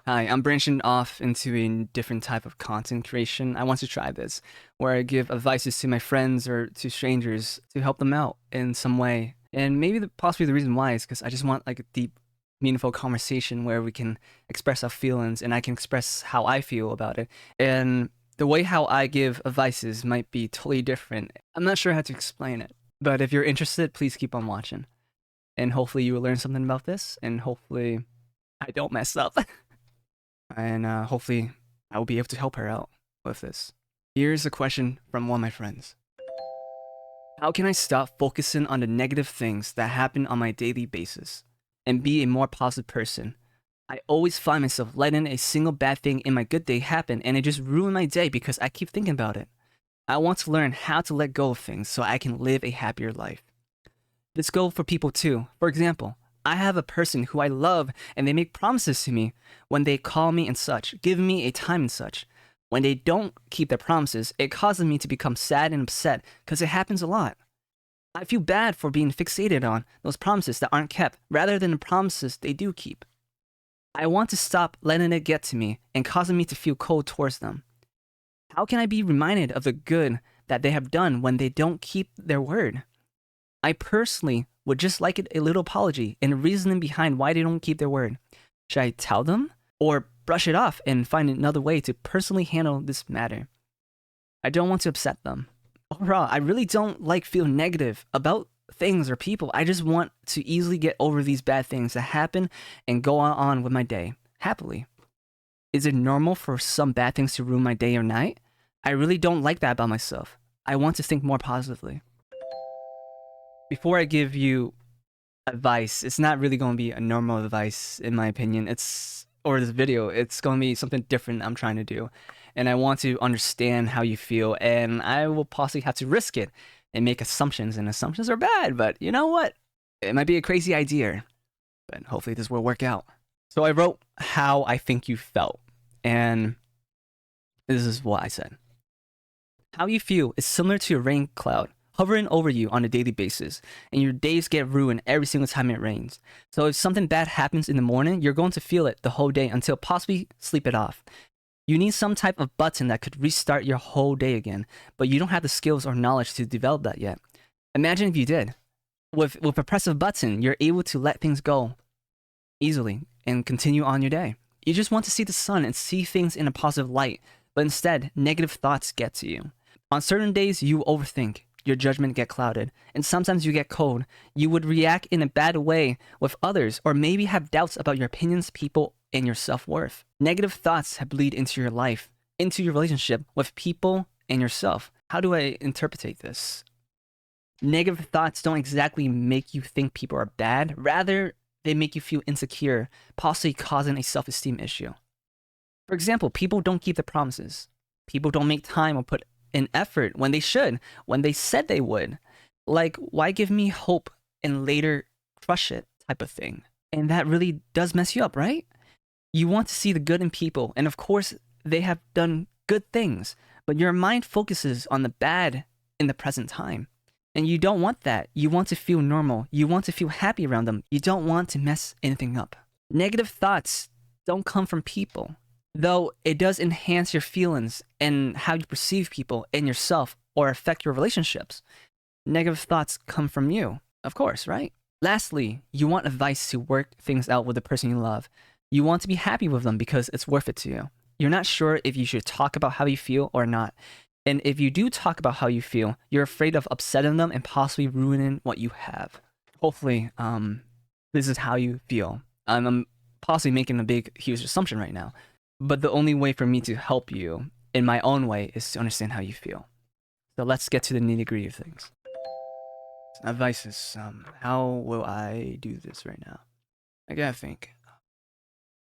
Hi, I'm branching off into a different type of content creation. I want to try this, where I give advices to my friends or to strangers to help them out in some way. And maybe possibly the reason why is because I just want like a deep, meaningful conversation where we can express our feelings and I can express how I feel about it. And the way how I give advices might be totally different. I'm not sure how to explain it, but if you're interested, please keep on watching. And hopefully you will learn something about this, and hopefully I don't mess up. And hopefully I will be able to help her out with this. Here's a question from one of my friends. How can I stop focusing on the negative things that happen on my daily basis and be a more positive person? I always find myself letting a single bad thing in my good day happen and it just ruins my day because I keep thinking about it. I want to learn how to let go of things so I can live a happier life. This goes for people too. For example, I have a person who I love and they make promises to me when they call me and such, give me a time and such. When they don't keep their promises, it causes me to become sad and upset because it happens a lot. I feel bad for being fixated on those promises that aren't kept rather than the promises they do keep. I want to stop letting it get to me and causing me to feel cold towards them. How can I be reminded of the good that they have done when they don't keep their word? I personally would just like a little apology and a reasoning behind why they don't keep their word. Should I tell them or brush it off and find another way to personally handle this matter? I don't want to upset them. Overall, I really don't like feeling negative about things or people. I just want to easily get over these bad things that happen and go on with my day happily. Is it normal for some bad things to ruin my day or night? I really don't like that about myself. I want to think more positively. Before I give you advice, it's not really going to be a normal advice in my opinion. Or this video, it's going to be something different I'm trying to do. And I want to understand how you feel, and I will possibly have to risk it and make assumptions, and assumptions are bad, but you know what? It might be a crazy idea, but hopefully this will work out. So I wrote how I think you felt, and this is what I said. How you feel is similar to a rain cloud hovering over you on a daily basis, and your days get ruined every single time it rains. So if something bad happens in the morning, you're going to feel it the whole day until possibly sleep it off. You need some type of button that could restart your whole day again, but you don't have the skills or knowledge to develop that yet. Imagine if you did. With a press of a button, you're able to let things go easily and continue on your day. You just want to see the sun and see things in a positive light, but instead, negative thoughts get to you. On certain days, you overthink. Your judgment get clouded, and sometimes you get cold. You would react in a bad way with others, or maybe have doubts about your opinions, people, and your self-worth. Negative thoughts have bleed into your life, into your relationship with people and yourself. How do I interpret this? Negative thoughts don't exactly make you think people are bad. Rather, they make you feel insecure, possibly causing a self-esteem issue. For example, people don't keep their promises. People don't make time or put in effort when they should, when they said they would. Like, why give me hope and later crush it type of thing? And that really does mess you up, right? You want to see the good in people, and of course, they have done good things, but your mind focuses on the bad in the present time. And you don't want that. You want to feel normal. You want to feel happy around them. You don't want to mess anything up. Negative thoughts don't come from people, though it does enhance your feelings and how you perceive people and yourself or affect your relationships. Negative thoughts come from you, of course, right? Lastly, you want advice to work things out with the person you love. You want to be happy with them because it's worth it to you. You're not sure if you should talk about how you feel or not. And if you do talk about how you feel, you're afraid of upsetting them and possibly ruining what you have. Hopefully, this is how you feel. I'm possibly making a big, huge assumption right now. But the only way for me to help you in my own way is to understand how you feel. So let's get to the nitty-gritty of things. Advice is, how will I do this right now? I gotta think.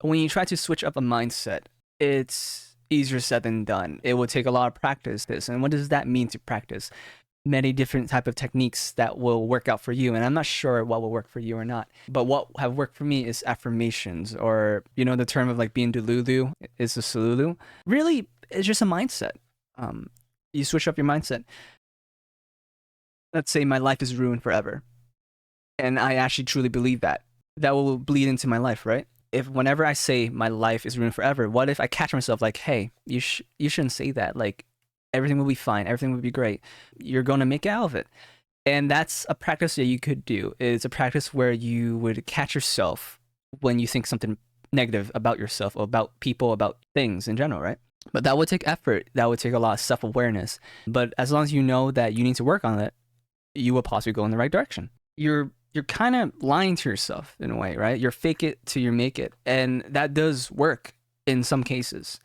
When you try to switch up a mindset, it's easier said than done. It will take a lot of practice. And what does that mean to practice? Many different type of techniques that will work out for you, and I'm not sure what will work for you or not. But what have worked for me is affirmations, or the term of like being delulu is a salulu. Really, it's just a mindset. You switch up your mindset. Let's say my life is ruined forever, and I actually truly believe that. That will bleed into my life, right? if whenever I say my life is ruined forever, what if I catch myself like, hey, you shouldn't say that. Like everything will be fine, everything will be great. You're gonna make it out of it. And that's a practice that you could do. It's a practice where you would catch yourself when you think something negative about yourself or about people, about things in general, right? But that would take effort. That would take a lot of self-awareness. But as long as you know that you need to work on it, you will possibly go in the right direction. You're kind of lying to yourself in a way, right? You're fake it till you make it. And that does work in some cases.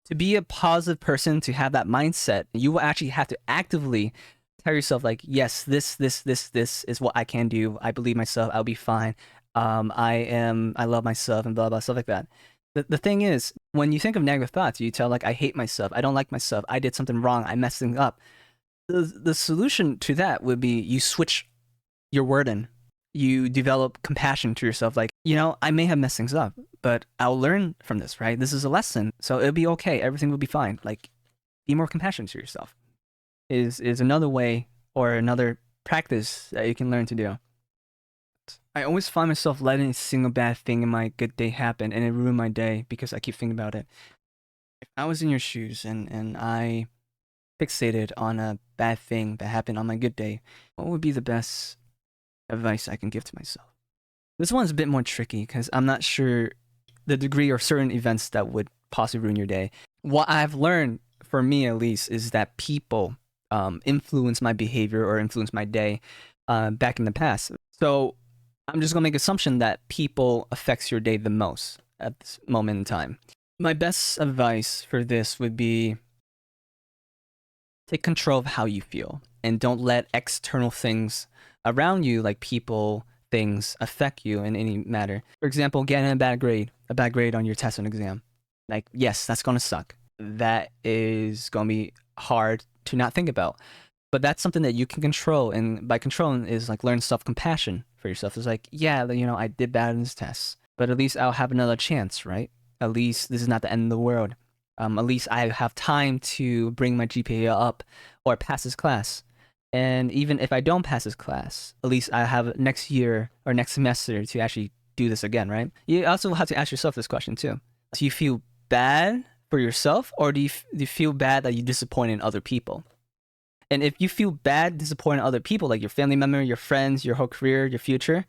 To be a positive person, to have that mindset, you will actually have to actively tell yourself like, yes, this is what I can do. I believe myself. I'll be fine. I love myself and blah, blah, stuff like that. The thing is, when you think of negative thoughts, you tell like, I hate myself. I don't like myself. I did something wrong. I messed things up. The solution to that would be you switch your wording. You develop compassion to yourself. Like, I may have messed things up, but I'll learn from this, right? This is a lesson. So it'll be okay. Everything will be fine. Like, be more compassionate to yourself is another way or another practice that you can learn to do. I always find myself letting a single bad thing in my good day happen and it ruined my day because I keep thinking about it. If I was in your shoes and I fixated on a bad thing that happened on my good day, what would be the best advice I can give to myself? This one's a bit more tricky because I'm not sure the degree or certain events that would possibly ruin your day. What I've learned, for me at least, is that people influence my behavior or influence my day back in the past. So I'm just gonna make assumption that people affects your day the most at this moment in time. My best advice for this would be take control of how you feel and don't let external things around you, like people, things, affect you in any matter. For example, getting a bad grade on your test and exam. Like, yes, that's gonna suck. That is gonna be hard to not think about. But that's something that you can control, and by controlling is like learn self-compassion for yourself. It's like, yeah, I did bad in this test, but at least I'll have another chance, right? At least this is not the end of the world. At least I have time to bring my GPA up or pass this class. And even if I don't pass this class, at least I have next year or next semester to actually do this again, right? You also have to ask yourself this question too. Do you feel bad for yourself, or do you feel bad that you disappointed other people? And if you feel bad disappointing other people, like your family member, your friends, your whole career, your future,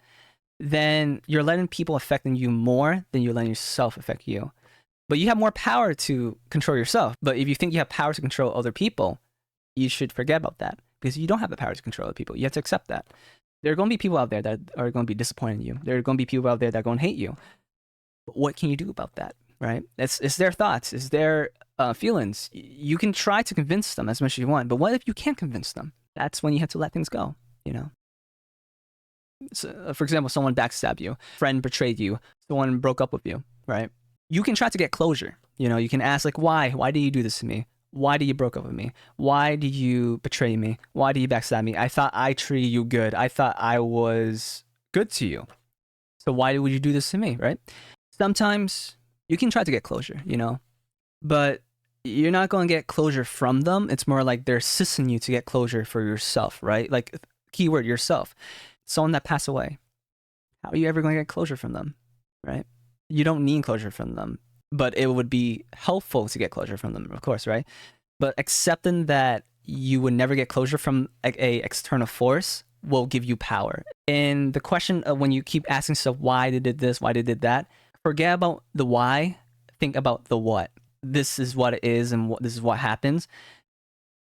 then you're letting people affecting you more than you're letting yourself affect you. But you have more power to control yourself. But if you think you have power to control other people, you should forget about that because you don't have the power to control other people. You have to accept that. There are going to be people out there that are going to be disappointing you. There are going to be people out there that are going to hate you. But what can you do about that, right? It's their thoughts. It's their feelings. You can try to convince them as much as you want. But what if you can't convince them? That's when you have to let things go, So, for example, someone backstabbed you, friend betrayed you, someone broke up with you, right? You can try to get closure. You can ask like, why? Why did you do this to me? Why did you broke up with me? Why did you betray me? Why did you backstab me? I thought I treated you good. I thought I was good to you. So why would you do this to me, right? Sometimes you can try to get closure, but you're not going to get closure from them. It's more like they're assisting you to get closure for yourself, right? Like keyword yourself. Someone that passed away. How are you ever going to get closure from them, right? You don't need closure from them, but it would be helpful to get closure from them, of course, right? But accepting that you would never get closure from a external force will give you power. And the question of when you keep asking yourself why they did this, why they did that, forget about the why, think about the what. This is what it is and this is what happens.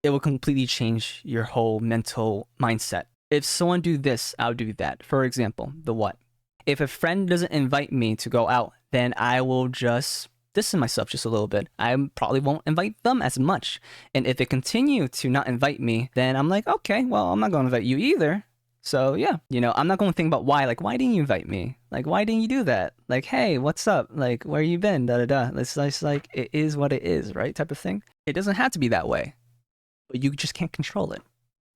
It will completely change your whole mental mindset. If someone do this, I'll do that. For example, the what. If a friend doesn't invite me to go out, then I will just distance myself just a little bit. I probably won't invite them as much. And if they continue to not invite me, then I'm like, okay, well, I'm not going to invite you either. So yeah, I'm not going to think about why. Like, why didn't you invite me? Like, why didn't you do that? Like, hey, what's up? Like, where you been? Da da da. It's just like, it is what it is, right? Type of thing. It doesn't have to be that way, but you just can't control it.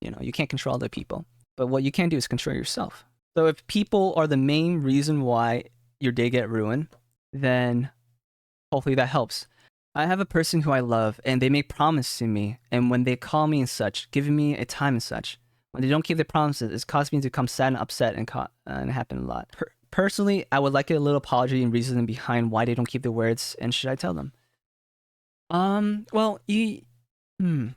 You can't control other people. But what you can do is control yourself. So if people are the main reason why your day get ruined, then hopefully that helps. I have a person who I love, and they make promises to me, and when they call me and such, giving me a time and such, when they don't keep their promises, it's caused me to become sad and upset, and it happened a lot. Personally, I would like a little apology and reasoning behind why they don't keep their words, and should I tell them? Well, hmm.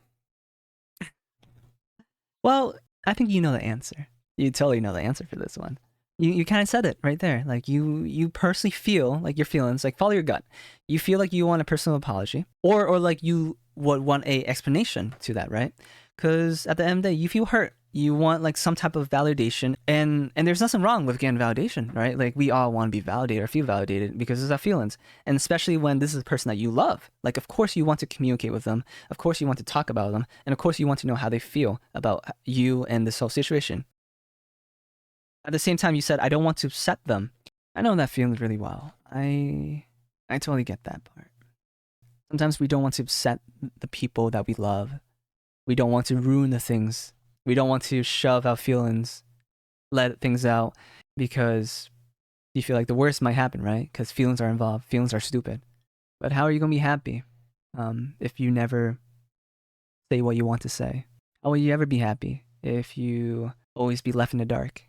Well, I think you know the answer. You totally know the answer for this one. You kind of said it right there. Like you personally feel like your feelings, like follow your gut. You feel like you want a personal apology, or like you would want a explanation to that, right? Because at the end of the day, you feel hurt. You want like some type of validation, and there's nothing wrong with getting validation, right? Like we all want to be validated or feel validated because it's our feelings, and especially when this is a person that you love. Like of course you want to communicate with them, of course you want to talk about them, and of course you want to know how they feel about you and this whole situation. At the same time, you said I don't want to upset them. I know that feeling really well. I totally get that part. Sometimes we don't want to upset the people that we love. We don't want to ruin the things. We don't want to shove our feelings, let things out because you feel like the worst might happen, right? Because feelings are involved. Feelings are stupid. But how are you gonna be happy if you never say what you want to say? How will you ever be happy if you always be left in the dark?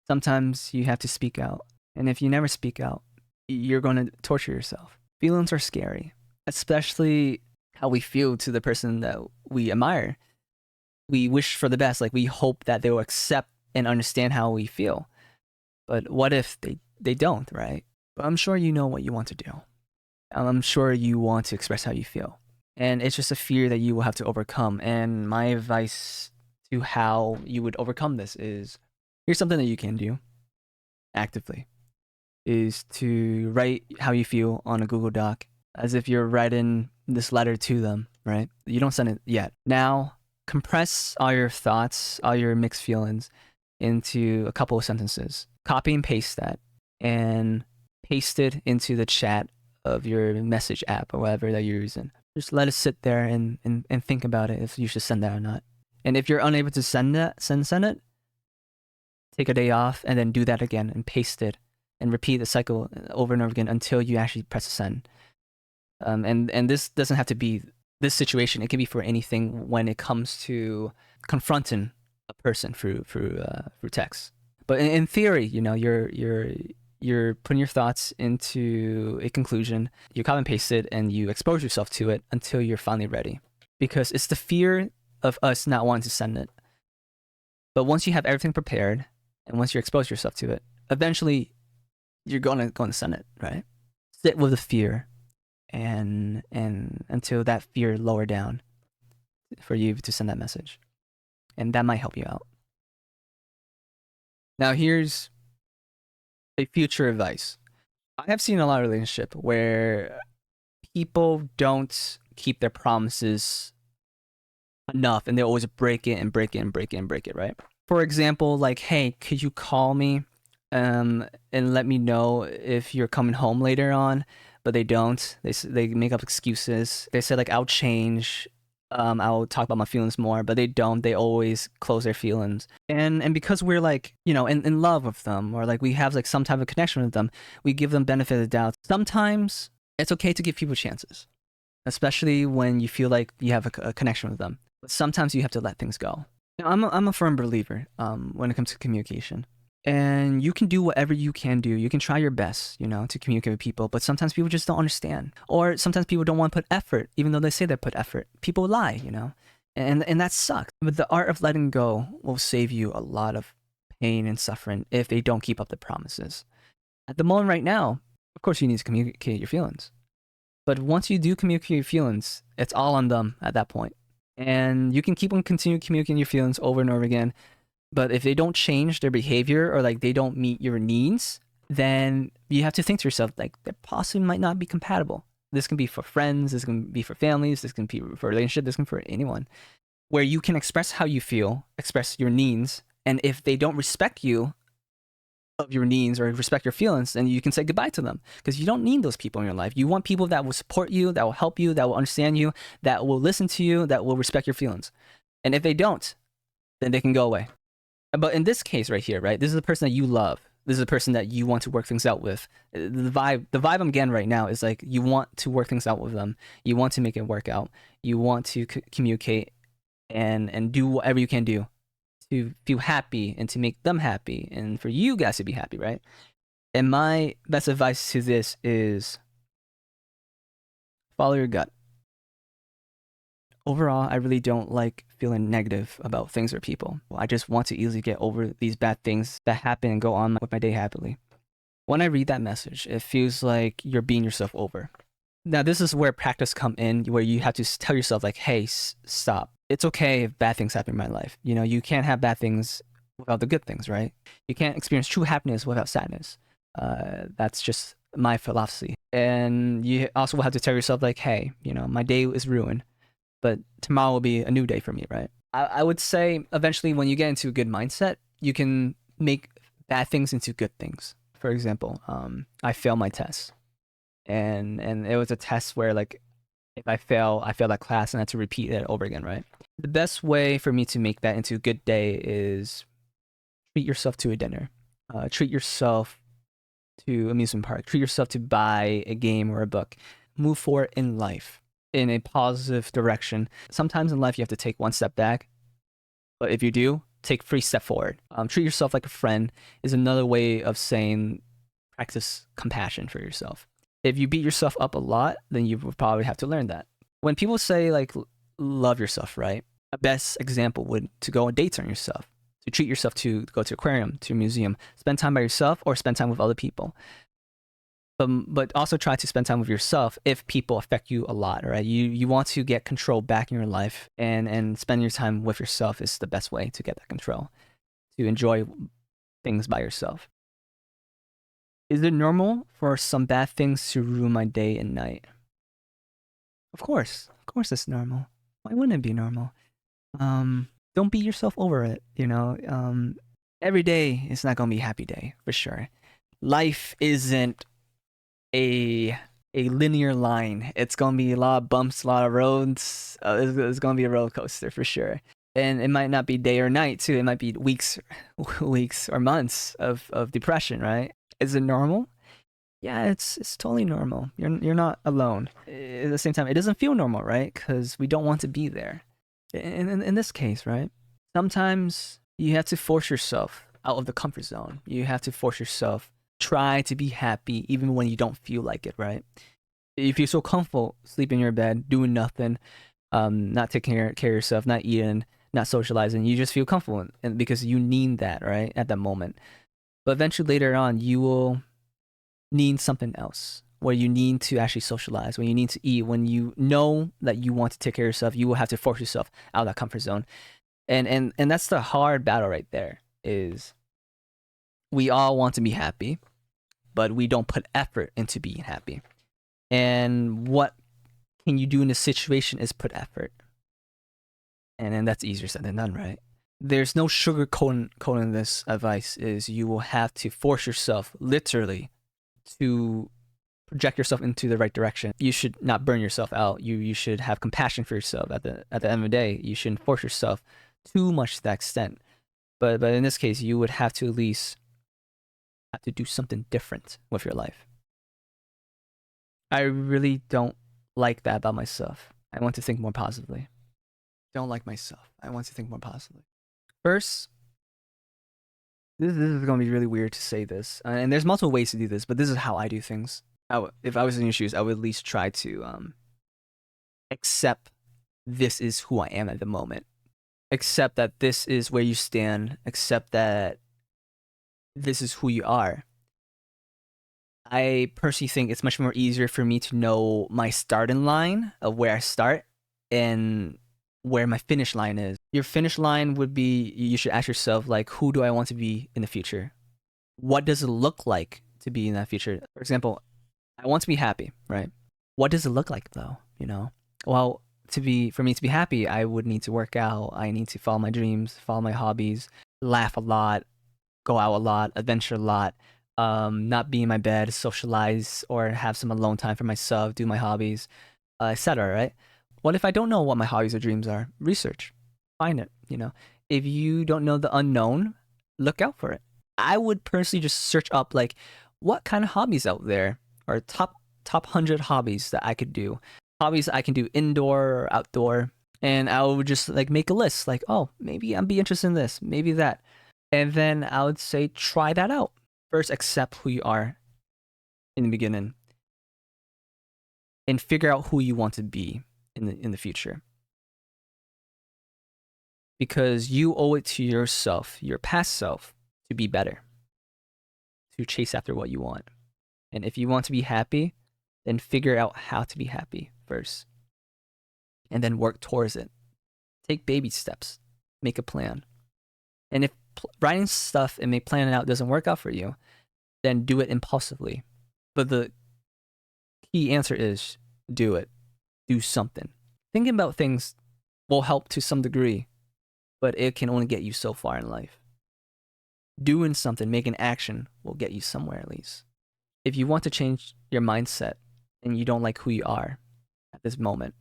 Sometimes you have to speak out. And if you never speak out, you're going to torture yourself. Feelings are scary, especially how we feel to the person that we admire. We wish for the best, like we hope that they will accept and understand how we feel. But what if they don't, right? But I'm sure you know what you want to do. I'm sure you want to express how you feel. And it's just a fear that you will have to overcome. And my advice to how you would overcome this is here's something that you can do actively is to write how you feel on a Google Doc as if you're writing this letter to them, right? You don't send it yet. Now, compress all your thoughts, all your mixed feelings into a couple of sentences. Copy and paste that and paste it into the chat of your message app or whatever that you're using. Just let it sit there and think about it if you should send that or not. And if you're unable to send it, take a day off and then do that again and paste it and repeat the cycle over and over again until you actually press send. And this doesn't have to be this situation. It can be for anything when it comes to confronting a person through text. But in theory, you know, you're putting your thoughts into a conclusion. You copy and paste it and you expose yourself to it until you're finally ready. Because it's the fear of us not wanting to send it. But once you have everything prepared and once you expose yourself to it, eventually you're going to send it, right? Sit with the fear and until that fear lower down for you to send that message. And that might help you out. Now here's a future advice. I have seen a lot of relationship where people don't keep their promises enough and they always break it and break it and break it and break it, right? For example, like, hey, could you call me and let me know if you're coming home later on? But they don't. They make up excuses. They say like, I'll change. I'll talk about my feelings more, but they don't. They always close their feelings. And because we're like, you know, in love with them or like we have like some type of connection with them, we give them benefit of the doubt. Sometimes it's okay to give people chances, especially when you feel like you have a connection with them. But sometimes you have to let things go. Now, I'm a firm believer when it comes to communication. And you can do whatever you can do. You can try your best, you know, to communicate with people. But sometimes people just don't understand. Or sometimes people don't want to put effort, even though they say they put effort. People lie, you know. And that sucks. But the art of letting go will save you a lot of pain and suffering if they don't keep up the promises. At the moment right now, of course you need to communicate your feelings. But once you do communicate your feelings, it's all on them at that point. And you can keep on continue communicating your feelings over and over again. But if they don't change their behavior or like they don't meet your needs, then you have to think to yourself, like, they possibly might not be compatible. This can be for friends, this can be for families, this can be for a relationship, this can be for anyone. Where you can express how you feel, express your needs, and if they don't respect you of your needs or respect your feelings, then you can say goodbye to them because you don't need those people in your life. You want people that will support you, that will help you, that will understand you, that will listen to you, that will respect your feelings. And if they don't, then they can go away. But in this case right here, right, this is a person that you love. This is a person that you want to work things out with. The vibe I'm getting right now is like you want to work things out with them. You want to make it work out. You want to communicate and do whatever you can do to feel happy and to make them happy and for you guys to be happy, right? And my best advice to this is follow your gut. Overall, I really don't like feeling negative about things or people. I just want to easily get over these bad things that happen and go on with my day happily. When I read that message, it feels like you're beating yourself over. Now, this is where practice come in, where you have to tell yourself like, hey, stop. It's okay if bad things happen in my life. You know, you can't have bad things without the good things, right? You can't experience true happiness without sadness. That's just my philosophy. And you also have to tell yourself like, hey, you know, my day is ruined, but tomorrow will be a new day for me, right? I would say eventually when you get into a good mindset, you can make bad things into good things. For example, I failed my test, and it was a test where like if I fail that class and I had to repeat it over again, right? The best way for me to make that into a good day is treat yourself to a dinner, treat yourself to amusement park, treat yourself to buy a game or a book, move forward in life in a positive direction. Sometimes in life you have to take one step back, but if you do, take 3 steps forward. Treat yourself like a friend is another way of saying practice compassion for yourself. If you beat yourself up a lot, then you would probably have to learn that. When people say like love yourself, right? A best example would to go on dates on yourself, to treat yourself, to go to aquarium, to a museum, spend time by yourself or spend time with other people. But also try to spend time with yourself if people affect you a lot, right? You want to get control back in your life, and spending your time with yourself is the best way to get that control, to enjoy things by yourself. Is it normal for some bad things to ruin my day and night? Of course it's normal. Why wouldn't it be normal? Don't beat yourself over it, you know? Every day is not gonna be a happy day, for sure. Life isn't a linear line. It's gonna be a lot of bumps, a lot of roads. It's gonna be a roller coaster for sure. And it might not be day or night too. It might be weeks, weeks or months of depression, right? Is it normal? Yeah, it's totally normal. You're not alone. At the same time, it doesn't feel normal, right? Because we don't want to be there. In this case, right? Sometimes you have to force yourself out of the comfort zone. You have to force yourself try to be happy even when you don't feel like it, right? If you're so comfortable sleeping in your bed, doing nothing, not taking care of yourself, not eating, not socializing, you just feel comfortable and because you need that, right? At that moment. But eventually later on, you will need something else where you need to actually socialize, when you need to eat, when you know that you want to take care of yourself, you will have to force yourself out of that comfort zone. And that's the hard battle right there is we all want to be happy, but we don't put effort into being happy. And what can you do in this situation is put effort. And then that's easier said than done, right? There's no sugarcoating this advice is you will have to force yourself literally to project yourself into the right direction. You should not burn yourself out. You should have compassion for yourself at the end of the day. You shouldn't force yourself too much to that extent. But in this case, you would have to at least have to do something different with your life. I really don't like that about myself. I want to think more positively. Don't like myself. I want to think more positively. First, this is going to be really weird to say this, and there's multiple ways to do this, but this is how I do things. If I was in your shoes, I would at least try to accept this is who I am at the moment. Accept that this is where you stand. Accept that this is who you are. I personally think it's much more easier for me to know my starting line of where I start and where my finish line is. Your finish line would be you should ask yourself like, who do I want to be in the future? What does it look like to be in that future? For example, I want to be happy, right? What does it look like though? You know, well, for me to be happy, I would need to work out. I need to follow my dreams, follow my hobbies, laugh a lot, go out a lot, adventure a lot, not be in my bed, socialize, or have some alone time for myself, do my hobbies, etc. Right? What if I don't know what my hobbies or dreams are? Research, find it. You know, if you don't know the unknown, look out for it. I would personally just search up like what kind of hobbies out there, or top 100 hobbies that I could do. Hobbies I can do indoor or outdoor. And I would just like make a list, like, oh, maybe I'd be interested in this, maybe that. And then I would say, try that out. First, accept who you are in the beginning and figure out who you want to be in the future. Because you owe it to yourself, your past self, to be better, to chase after what you want. And if you want to be happy, then figure out how to be happy first and then work towards it. Take baby steps, make a plan. And if writing stuff and planning it out doesn't work out for you, then do it impulsively. But the key answer is do it. Do something. Thinking about things will help to some degree, but it can only get you so far in life. Doing something, making action will get you somewhere at least. If you want to change your mindset and you don't like who you are at this moment,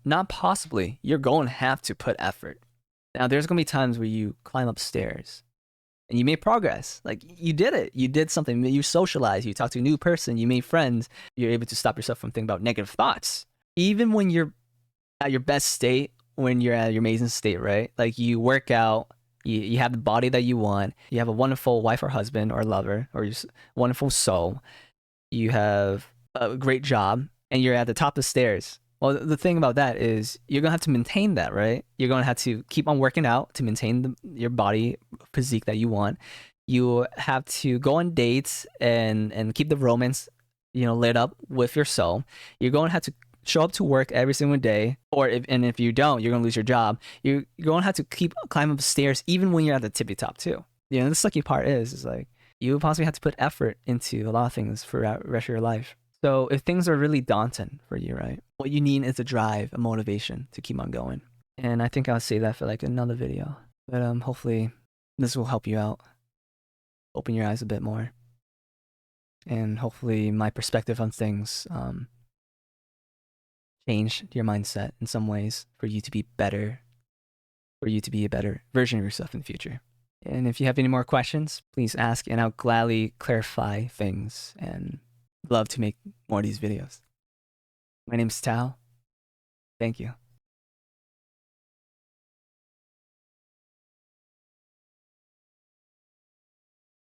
not possibly, you're going to have to put effort. Now, there's going to be times where you climb up stairs and you made progress. Like, you did it. You did something. You socialized. You talked to a new person. You made friends. You're able to stop yourself from thinking about negative thoughts. Even when you're at your best state, when you're at your amazing state, right? Like, you work out. You have the body that you want. You have a wonderful wife or husband or lover or your wonderful soul. You have a great job and you're at the top of the stairs. Well, the thing about that is you're going to have to maintain that, right? You're going to have to keep on working out to maintain your body physique that you want. You have to go on dates and keep the romance, lit up with your soul. You're going to have to show up to work every single day, and if you don't, you're going to lose your job. You're going to have to keep climbing up stairs even when you're at the tippy top too. The sucky part is like you possibly have to put effort into a lot of things for the rest of your life. So if things are really daunting for you, right, what you need is a drive, a motivation to keep on going. And I think I'll say that for like another video. But hopefully this will help you out, open your eyes a bit more. And hopefully my perspective on things change your mindset in some ways for you to be better, for you to be a better version of yourself in the future. And if you have any more questions, please ask and I'll gladly clarify things and love to make more of these videos. My name's Tal. Thank you.